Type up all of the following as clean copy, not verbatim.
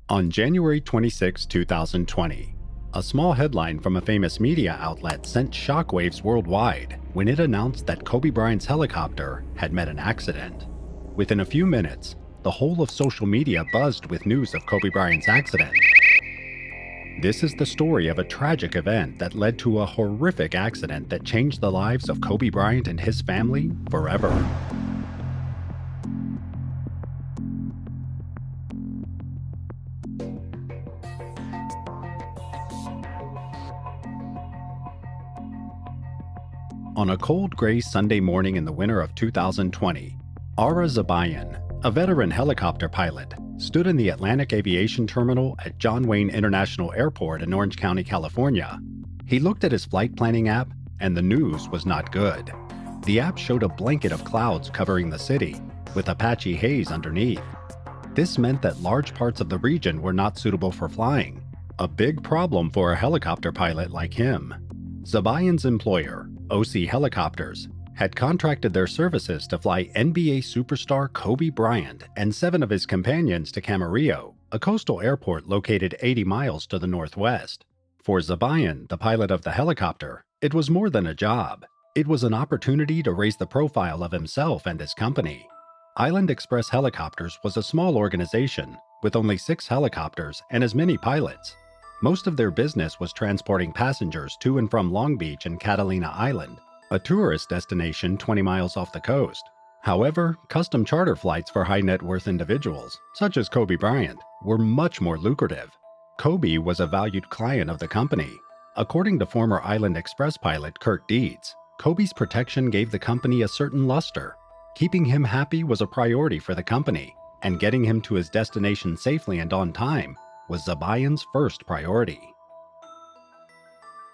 On January 26, 2020, a small headline from a famous media outlet sent shockwaves worldwide when it announced that Kobe Bryant's helicopter had met an accident. Within a few minutes, the whole of social media buzzed with news of Kobe Bryant's accident. This is the story of a tragic event that led to a horrific accident that changed the lives of Kobe Bryant and his family forever. On a cold gray Sunday morning in the winter of 2020, Ara Zabayan, a veteran helicopter pilot, stood in the Atlantic Aviation Terminal at John Wayne International Airport in Orange County, California. He looked at his flight planning app, and the news was not good. The app showed a blanket of clouds covering the city, with a patchy haze underneath. This meant that large parts of the region were not suitable for flying, a big problem for a helicopter pilot like him. Zabayan's employer, OC Helicopters, had contracted their services to fly NBA superstar Kobe Bryant and 7 of his companions to Camarillo, a coastal airport located 80 miles to the northwest. For Zabayan, the pilot of the helicopter, it was more than a job. It was an opportunity to raise the profile of himself and his company. Island Express Helicopters was a small organization with only 6 helicopters and as many pilots. Most of their business was transporting passengers to and from Long Beach and Catalina Island, a tourist destination 20 miles off the coast. However, custom charter flights for high net worth individuals, such as Kobe Bryant, were much more lucrative. Kobe was a valued client of the company. According to former Island Express pilot Kurt Dietz, Kobe's protection gave the company a certain luster. Keeping him happy was a priority for the company, and getting him to his destination safely and on time was Zabayan's first priority.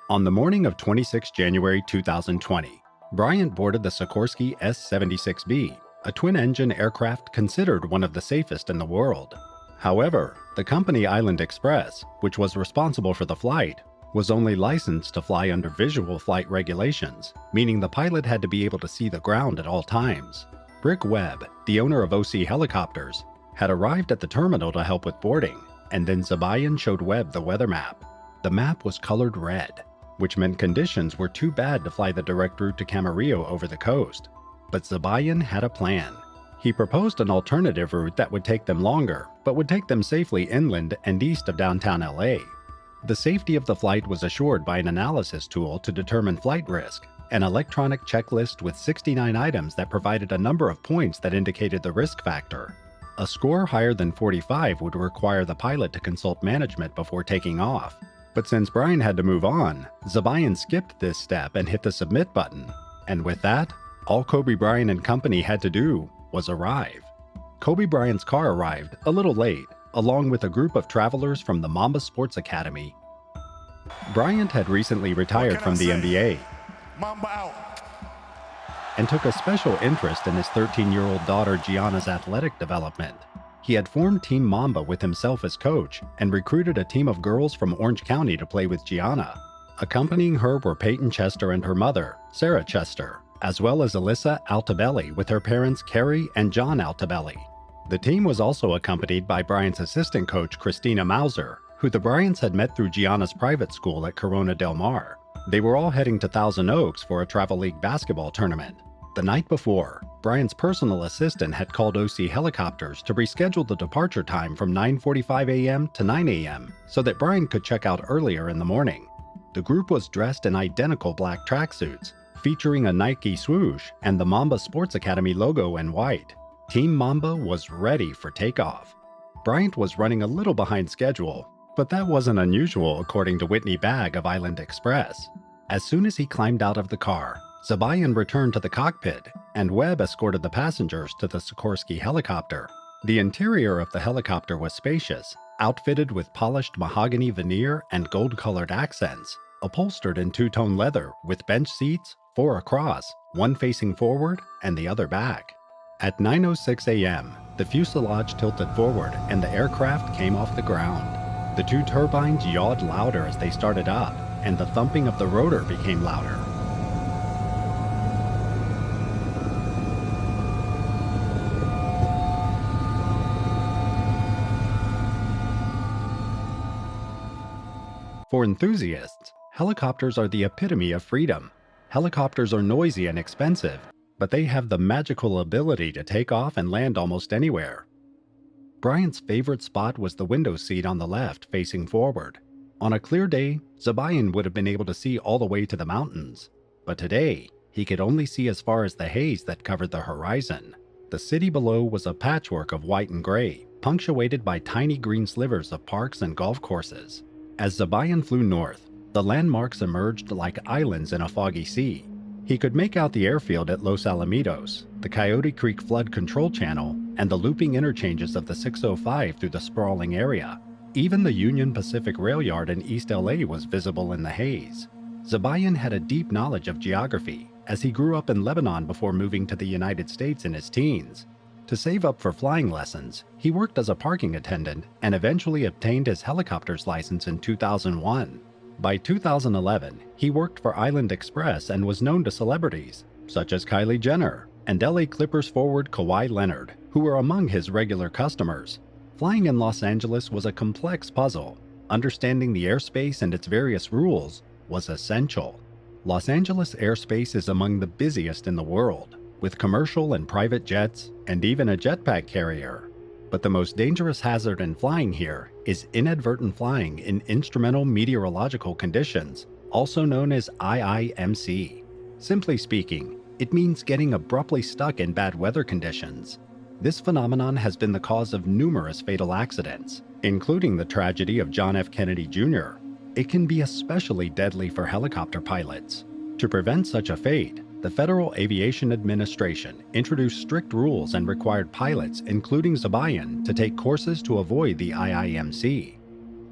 On the morning of 26 January 2020, Bryant boarded the Sikorsky S-76B, a twin-engine aircraft considered one of the safest in the world. However, the company Island Express, which was responsible for the flight, was only licensed to fly under visual flight regulations, meaning the pilot had to be able to see the ground at all times. Brick Webb, the owner of OC Helicopters, had arrived at the terminal to help with boarding, and then Zabayan showed Webb the weather map. The map was colored red, which meant conditions were too bad to fly the direct route to Camarillo over the coast. But Zabayan had a plan. He proposed an alternative route that would take them longer, but would take them safely inland and east of downtown LA. The safety of the flight was assured by an analysis tool to determine flight risk, an electronic checklist with 69 items that provided a number of points that indicated the risk factor. A score higher than 45 would require the pilot to consult management before taking off. But since Bryant had to move on, Zabayan skipped this step and hit the submit button. And with that, all Kobe Bryant and company had to do was arrive. Kobe Bryant's car arrived a little late, along with a group of travelers from the Mamba Sports Academy. Bryant had recently retired from the NBA. Mamba out. And took a special interest in his 13-year-old daughter Gianna's athletic development. He had formed Team Mamba with himself as coach and recruited a team of girls from Orange County to play with Gianna. Accompanying her were Peyton Chester and her mother, Sarah Chester, as well as Alyssa Altabelli with her parents Carrie and John Altabelli. The team was also accompanied by Bryant's assistant coach Christina Mauser, who the Bryants had met through Gianna's private school at Corona Del Mar. They were all heading to Thousand Oaks for a travel league basketball tournament. The night before, Bryant's personal assistant had called OC Helicopters to reschedule the departure time from 9:45 a.m. to 9 a.m. so that Bryant could check out earlier in the morning. The group was dressed in identical black tracksuits, featuring a Nike swoosh and the Mamba Sports Academy logo in white. Team Mamba was ready for takeoff. Bryant was running a little behind schedule, but that wasn't unusual according to Whitney Bagg of Island Express. As soon as he climbed out of the car, Zabayan returned to the cockpit, and Webb escorted the passengers to the Sikorsky helicopter. The interior of the helicopter was spacious, outfitted with polished mahogany veneer and gold-colored accents, upholstered in two-tone leather with bench seats, 4 across, one facing forward and the other back. At 9:06 a.m., the fuselage tilted forward and the aircraft came off the ground. The 2 turbines yawed louder as they started up, and the thumping of the rotor became louder. For enthusiasts, helicopters are the epitome of freedom. Helicopters are noisy and expensive, but they have the magical ability to take off and land almost anywhere. Bryant's favorite spot was the window seat on the left, facing forward. On a clear day, Zabayan would have been able to see all the way to the mountains. But today, he could only see as far as the haze that covered the horizon. The city below was a patchwork of white and gray, punctuated by tiny green slivers of parks and golf courses. As Zabayan flew north, the landmarks emerged like islands in a foggy sea. He could make out the airfield at Los Alamitos, the Coyote Creek Flood Control Channel, and the looping interchanges of the 605 through the sprawling area. Even the Union Pacific Rail Yard in East LA was visible in the haze. Zabayan had a deep knowledge of geography, as he grew up in Lebanon before moving to the United States in his teens. To save up for flying lessons, he worked as a parking attendant and eventually obtained his helicopter's license in 2001. By 2011, he worked for Island Express and was known to celebrities, such as Kylie Jenner and LA Clippers forward Kawhi Leonard, who were among his regular customers. Flying in Los Angeles was a complex puzzle. Understanding the airspace and its various rules was essential. Los Angeles airspace is among the busiest in the world, with commercial and private jets and even a jetpack carrier. But the most dangerous hazard in flying here is inadvertent flying in instrumental meteorological conditions, also known as IIMC. Simply speaking, it means getting abruptly stuck in bad weather conditions. This phenomenon has been the cause of numerous fatal accidents, including the tragedy of John F. Kennedy Jr. It can be especially deadly for helicopter pilots. To prevent such a fate, the Federal Aviation Administration introduced strict rules and required pilots, including Zabayan, to take courses to avoid the IIMC.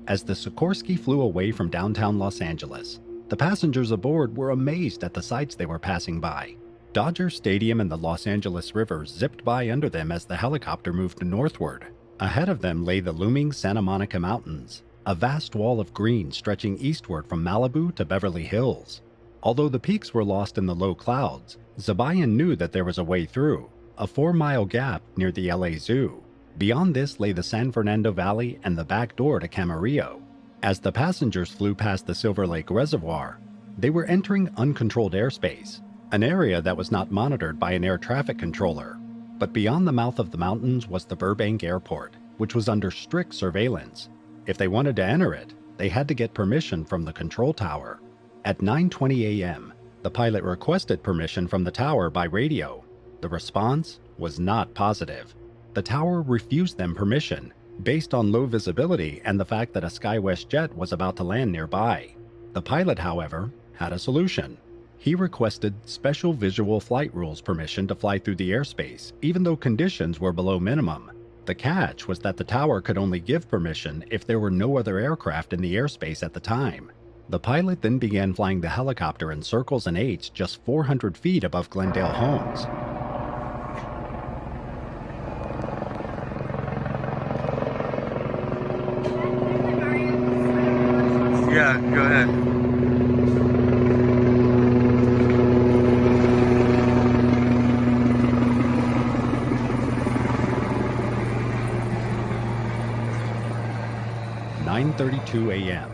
As the Sikorsky flew away from downtown Los Angeles, the passengers aboard were amazed at the sights they were passing by. Dodger Stadium and the Los Angeles River zipped by under them as the helicopter moved northward. Ahead of them lay the looming Santa Monica Mountains, a vast wall of green stretching eastward from Malibu to Beverly Hills. Although the peaks were lost in the low clouds, Zabayan knew that there was a way through, a 4-mile gap near the LA Zoo. Beyond this lay the San Fernando Valley and the back door to Camarillo. As the passengers flew past the Silver Lake Reservoir, they were entering uncontrolled airspace, an area that was not monitored by an air traffic controller. But beyond the mouth of the mountains was the Burbank Airport, which was under strict surveillance. If they wanted to enter it, they had to get permission from the control tower. At 9:20 a.m., the pilot requested permission from the tower by radio. The response was not positive. The tower refused them permission, based on low visibility and the fact that a SkyWest jet was about to land nearby. The pilot, however, had a solution. He requested special visual flight rules permission to fly through the airspace, even though conditions were below minimum. The catch was that the tower could only give permission if there were no other aircraft in the airspace at the time. The pilot then began flying the helicopter in circles and eights just 400 feet above Glendale Homes. Yeah, go ahead. "9:32 a.m.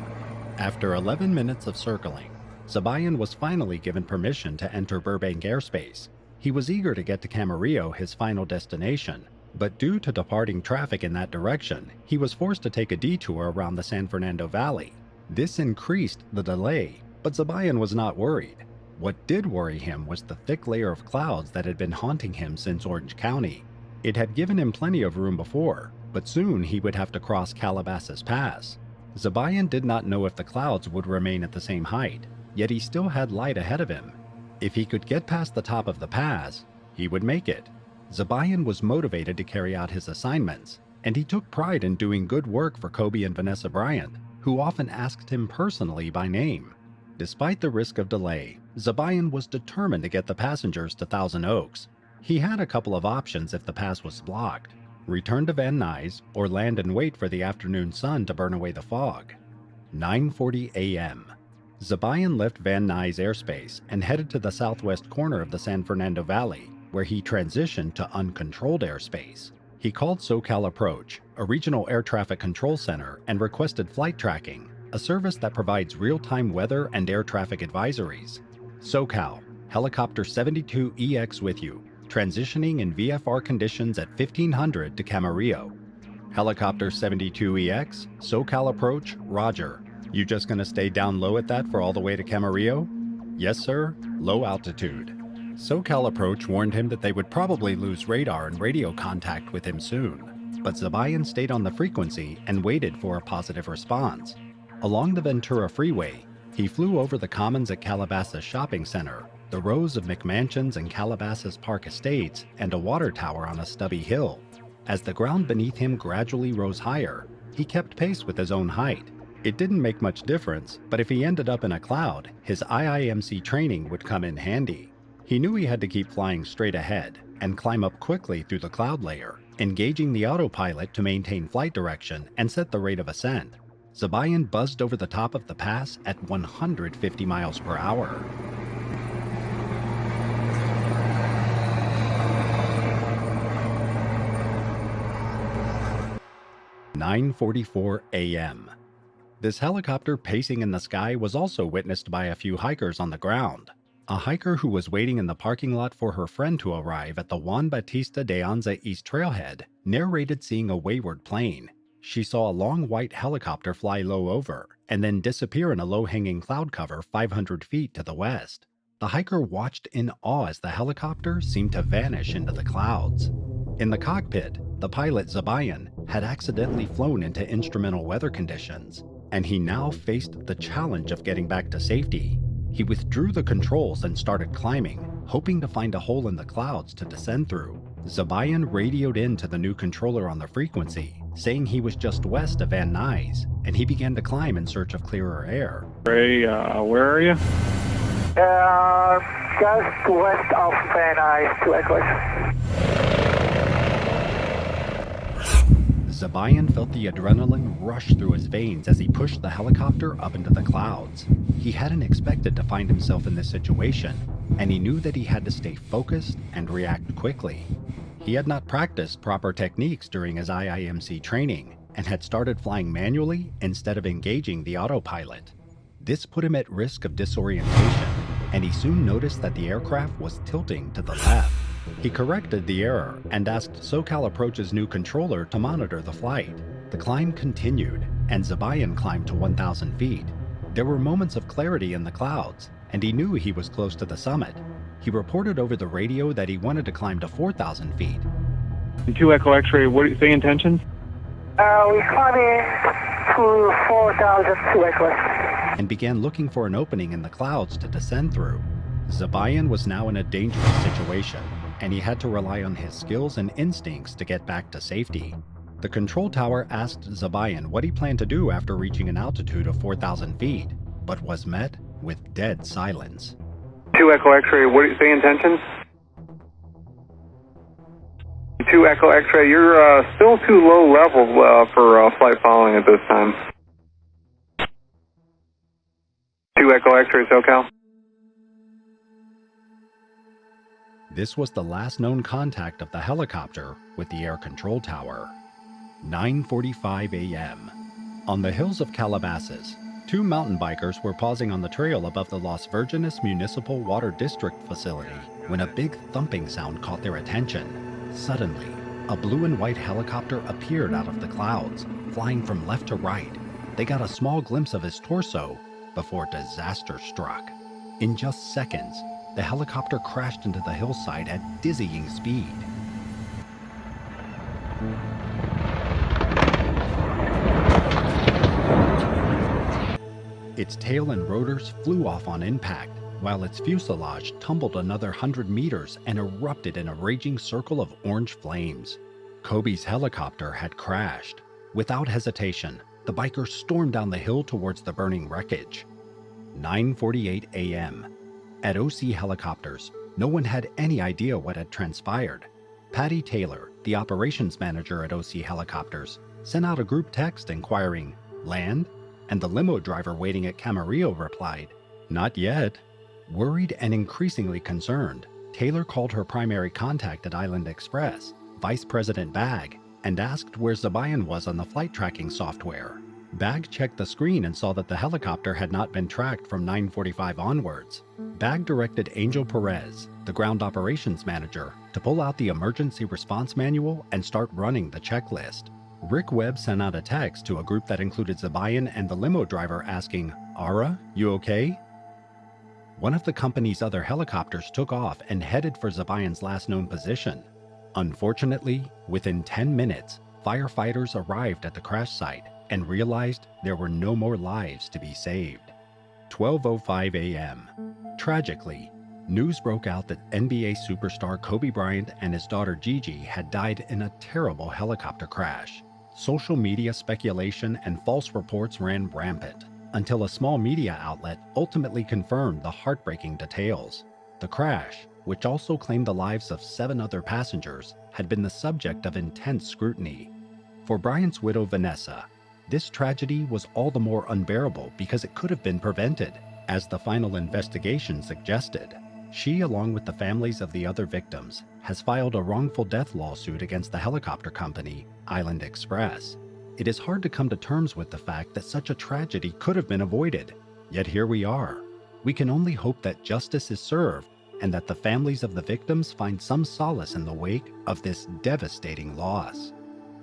After 11 minutes of circling, Zabayan was finally given permission to enter Burbank airspace. He was eager to get to Camarillo, his final destination, but due to departing traffic in that direction, he was forced to take a detour around the San Fernando Valley. This increased the delay, but Zabayan was not worried. What did worry him was the thick layer of clouds that had been haunting him since Orange County. It had given him plenty of room before, but soon he would have to cross Calabasas Pass. Zabayan did not know if the clouds would remain at the same height, yet he still had light ahead of him. If he could get past the top of the pass, he would make it. Zabayan was motivated to carry out his assignments, and he took pride in doing good work for Kobe and Vanessa Bryant, who often asked him personally by name. Despite the risk of delay, Zabayan was determined to get the passengers to Thousand Oaks. He had a couple of options if the pass was blocked: return to Van Nuys or land and wait for the afternoon sun to burn away the fog. 9:40 a.m. Zabayan left Van Nuys airspace and headed to the southwest corner of the San Fernando Valley, where he transitioned to uncontrolled airspace. He called SoCal Approach, a regional air traffic control center, and requested flight tracking, a service that provides real-time weather and air traffic advisories. SoCal, Helicopter 72EX with you, transitioning in VFR conditions at 1500 to Camarillo. Helicopter 72EX, SoCal approach, roger. You just gonna stay down low at that for all the way to Camarillo? Yes, sir, low altitude. SoCal approach warned him that they would probably lose radar and radio contact with him soon, but Zabayan stayed on the frequency and waited for a positive response. Along the Ventura Freeway, he flew over the commons at Calabasas Shopping Center, the rows of McMansions and Calabasas Park Estates, and a water tower on a stubby hill. As the ground beneath him gradually rose higher, he kept pace with his own height. It didn't make much difference, but if he ended up in a cloud, his IIMC training would come in handy. He knew he had to keep flying straight ahead and climb up quickly through the cloud layer, engaging the autopilot to maintain flight direction and set the rate of ascent. Zabayan buzzed over the top of the pass at 150 miles per hour. "9:44 a.m. This helicopter pacing in the sky was also witnessed by a few hikers on the ground. A hiker who was waiting in the parking lot for her friend to arrive at the Juan Bautista de Anza East Trailhead narrated seeing a wayward plane. She saw a long white helicopter fly low over and then disappear in a low-hanging cloud cover 500 feet to the west. The hiker watched in awe as the helicopter seemed to vanish into the clouds. In the cockpit, the pilot Zabayan had accidentally flown into instrumental weather conditions, and he now faced the challenge of getting back to safety. He withdrew the controls and started climbing, hoping to find a hole in the clouds to descend through. Zabayan radioed in to the new controller on the frequency, saying he was just west of Van Nuys, and he began to climb in search of clearer air. Ray, where are you? Just west of Van Nuys, 2 Echoes. Zabayan felt the adrenaline rush through his veins as he pushed the helicopter up into the clouds. He hadn't expected to find himself in this situation, and he knew that he had to stay focused and react quickly. He had not practiced proper techniques during his IIMC training and had started flying manually instead of engaging the autopilot. This put him at risk of disorientation, and he soon noticed that the aircraft was tilting to the left. He corrected the error and asked SoCal Approach's new controller to monitor the flight. The climb continued, and Zabayan climbed to 1,000 feet. There were moments of clarity in the clouds, and he knew he was close to the summit. He reported over the radio that he wanted to climb to 4,000 feet. 2 Echo X-ray, what do you say intentions? We're climbing to 4,002 Echoes. And began looking for an opening in the clouds to descend through. Zabayan was now in a dangerous situation, and he had to rely on his skills and instincts to get back to safety. The control tower asked Zabayan what he planned to do after reaching an altitude of 4,000 feet, but was met with dead silence. 2 Echo X-ray, what do you say intentions? 2 Echo X-ray, you're still too low level for flight following at this time. 2 Echo X-ray, SoCal. This was the last known contact of the helicopter with the air control tower. 9:45 a.m. On the hills of Calabasas, 2 mountain bikers were pausing on the trail above the Las Virgenes Municipal Water District facility when a big thumping sound caught their attention. Suddenly, a blue and white helicopter appeared out of the clouds, flying from left to right. They got a small glimpse of his torso before disaster struck. In just seconds, the helicopter crashed into the hillside at dizzying speed. Its tail and rotors flew off on impact, while its fuselage tumbled another 100 meters and erupted in a raging circle of orange flames. Kobe's helicopter had crashed. Without hesitation, the bikers stormed down the hill towards the burning wreckage. 9:48 a.m. At OC Helicopters, no one had any idea what had transpired. Patty Taylor, the operations manager at OC Helicopters, sent out a group text inquiring, "Land?" And the limo driver waiting at Camarillo replied, "Not yet." Worried and increasingly concerned, Taylor called her primary contact at Island Express, Vice President Bagg, and asked where Zabayan was on the flight tracking software. BAG checked the screen and saw that the helicopter had not been tracked from 9:45 onwards. BAG directed Angel Perez, the ground operations manager, to pull out the emergency response manual and start running the checklist. Rick Webb sent out a text to a group that included Zabayan and the limo driver asking, "Ara, you okay?" One of the company's other helicopters took off and headed for Zabayan's last known position. Unfortunately, within 10 minutes, firefighters arrived at the crash site and realized there were no more lives to be saved. 12:05 a.m. Tragically, news broke out that NBA superstar Kobe Bryant and his daughter Gigi had died in a terrible helicopter crash. Social media speculation and false reports ran rampant, until a small media outlet ultimately confirmed the heartbreaking details. The crash, which also claimed the lives of 7 other passengers, had been the subject of intense scrutiny. For Bryant's widow Vanessa, this tragedy was all the more unbearable because it could have been prevented, as the final investigation suggested. She, along with the families of the other victims, has filed a wrongful death lawsuit against the helicopter company, Island Express. It is hard to come to terms with the fact that such a tragedy could have been avoided, yet here we are. We can only hope that justice is served and that the families of the victims find some solace in the wake of this devastating loss.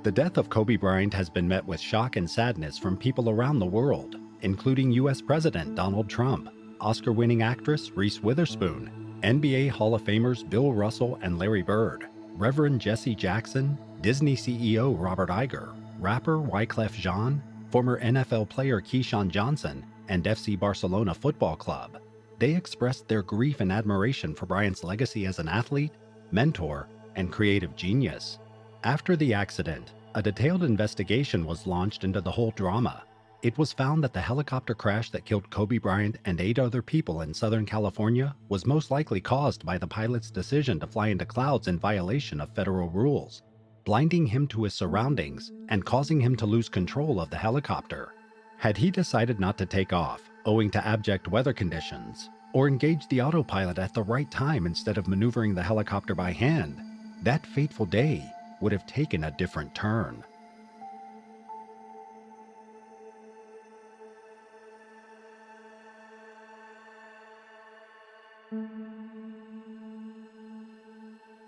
The death of Kobe Bryant has been met with shock and sadness from people around the world, including U.S. President Donald Trump, Oscar-winning actress Reese Witherspoon, NBA Hall of Famers Bill Russell and Larry Bird, Reverend Jesse Jackson, Disney CEO Robert Iger, rapper Wyclef Jean, former NFL player Keyshawn Johnson, and FC Barcelona Football Club. They expressed their grief and admiration for Bryant's legacy as an athlete, mentor, and creative genius. After the accident, a detailed investigation was launched into the whole drama. It was found that the helicopter crash that killed Kobe Bryant and 8 other people in Southern California was most likely caused by the pilot's decision to fly into clouds in violation of federal rules, blinding him to his surroundings and causing him to lose control of the helicopter. Had he decided not to take off, owing to abject weather conditions, or engage the autopilot at the right time instead of maneuvering the helicopter by hand, that fateful day would have taken a different turn.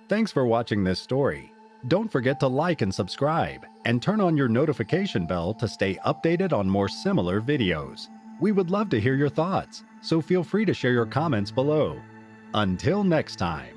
Thanks for watching this story. Don't forget to like and subscribe, and turn on your notification bell to stay updated on more similar videos. We would love to hear your thoughts, so feel free to share your comments below. Until next time.